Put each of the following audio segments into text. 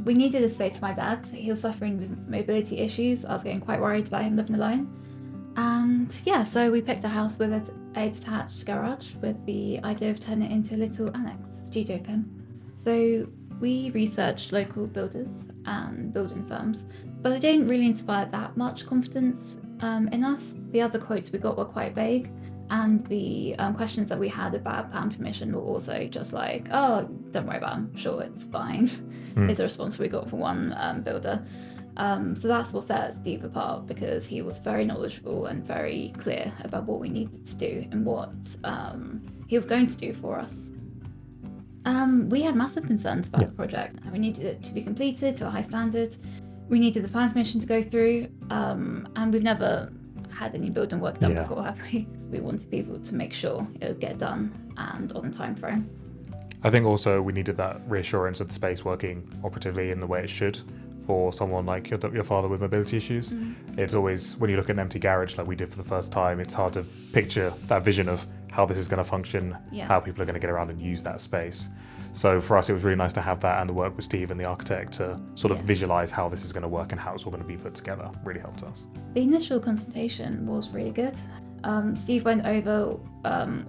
We needed a space for my dad. He was suffering with mobility issues. I was getting quite worried about him living alone. And yeah, so we picked a house with a detached garage with the idea of turning it into a little annex studio for him. So we researched local builders and building firms, but they didn't really inspire that much confidence in us. The other quotes we got were quite vague, and the questions that we had about plan permission were also just like, oh, don't worry about it, I'm sure it's fine, is the response we got from one builder. So that's what set Steve apart, because he was very knowledgeable and very clear about what we needed to do and what he was going to do for us. We had massive concerns about the project. We needed it to be completed to a high standard. We needed the plan permission to go through, and we've never had any building work done before, have we? So we wanted people to make sure it would get done and on the time frame. I think also we needed that reassurance of the space working operatively in the way it should for someone like your father with mobility issues. It's always, when you look at an empty garage like we did for the first time, it's hard to picture that vision of how this is going to function, how people are going to get around and use that space. So for us, it was really nice to have that, and the work with Steve and the architect to sort of visualize how this is going to work and how it's all going to be put together really helped us. The initial consultation was really good. Steve went over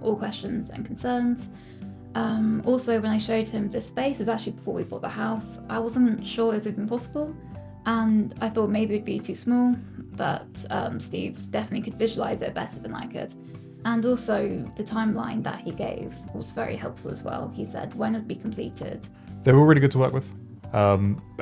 all questions and concerns. Also, when I showed him this space, it's actually before we bought the house, I wasn't sure it was even possible, and I thought maybe it'd be too small, but Steve definitely could visualize it better than I could. And also the timeline that he gave was very helpful as well. He said when it would be completed. They were really good to work with.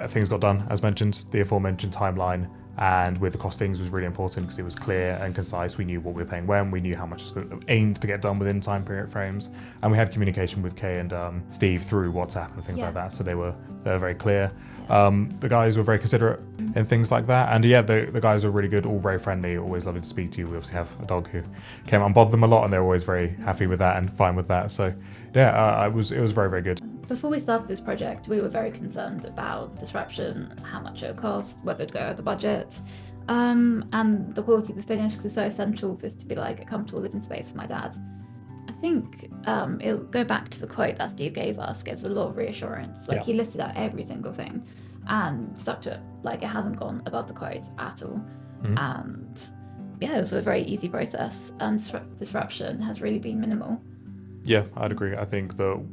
Things got done, as mentioned. The aforementioned timeline and with the costings was really important because it was clear and concise. We knew what we were paying when, we knew how much was aimed to get done within time period frames, and we had communication with Kay and Steve through WhatsApp and things like that, so they were very clear. The guys were very considerate in things like that, and the guys were really good, all very friendly, always lovely to speak to you. We obviously have a dog who came out and bothered them a lot, and they're always very happy with that and fine with that. So it was very, very good. Before we started this project, we were very concerned about disruption, how much it would cost, whether it'd go over budget, and the quality of the finish, because it's so essential for this to be like a comfortable living space for my dad. I think it'll go back to the quote that Steve gave us, gives a lot of reassurance. He listed out every single thing and stuck to it. It hasn't gone above the quote at all. And it was a very easy process. Disruption has really been minimal. Yeah, I'd agree. I think that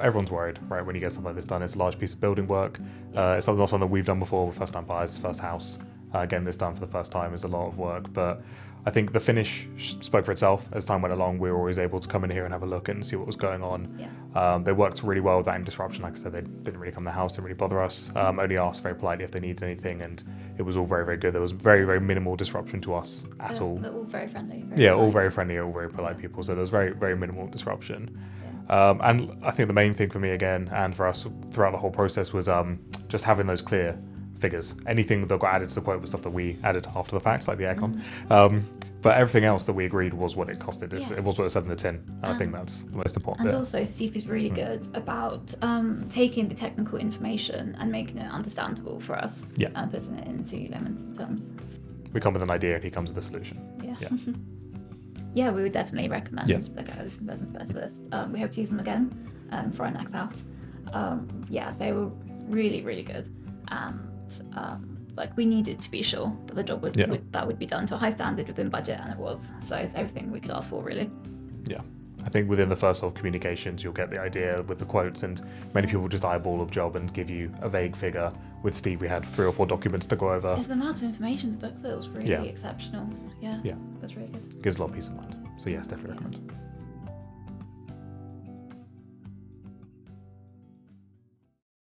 everyone's worried, right, when you get something like this done. It's a large piece of building work. It's not something that we've done before with first-time buyers, first house. Getting this done for the first time is a lot of work, but I think the finish spoke for itself. As time went along, we were always able to come in here and have a look and see what was going on. They worked really well with that in disruption. Like I said, they didn't really come to the house, didn't really bother us. Only asked very politely if they needed anything, and it was all very, very good. There was very, very minimal disruption to us at all. They're all very friendly. All very friendly, all very polite people. So there was very, very minimal disruption. And I think the main thing for me again, and for us throughout the whole process, was just having those clear figures. Anything that got added to the quote was stuff that we added after the fact, like the aircon. But everything else that we agreed was what it costed. It was what it said in the tin. And I think that's the most important bit. And also, Steve is really good about taking the technical information and making it understandable for us and putting it into layman's terms. We come with an idea and he comes with a solution. Yeah, we would definitely recommend the guys from Business Specialist. We hope to use them again for our next house. They were really, really good. And we needed to be sure that the job would be done to a high standard within budget, and it was. So it's everything we could ask for, really. Yeah. I think within the first sort of communications, you'll get the idea with the quotes, and many people just eyeball a job and give you a vague figure. With Steve, we had 3 or 4 documents to go over. The amount of information in the booklet was really exceptional. Yeah, it was really good. Gives a lot of peace of mind. So yes, definitely recommend.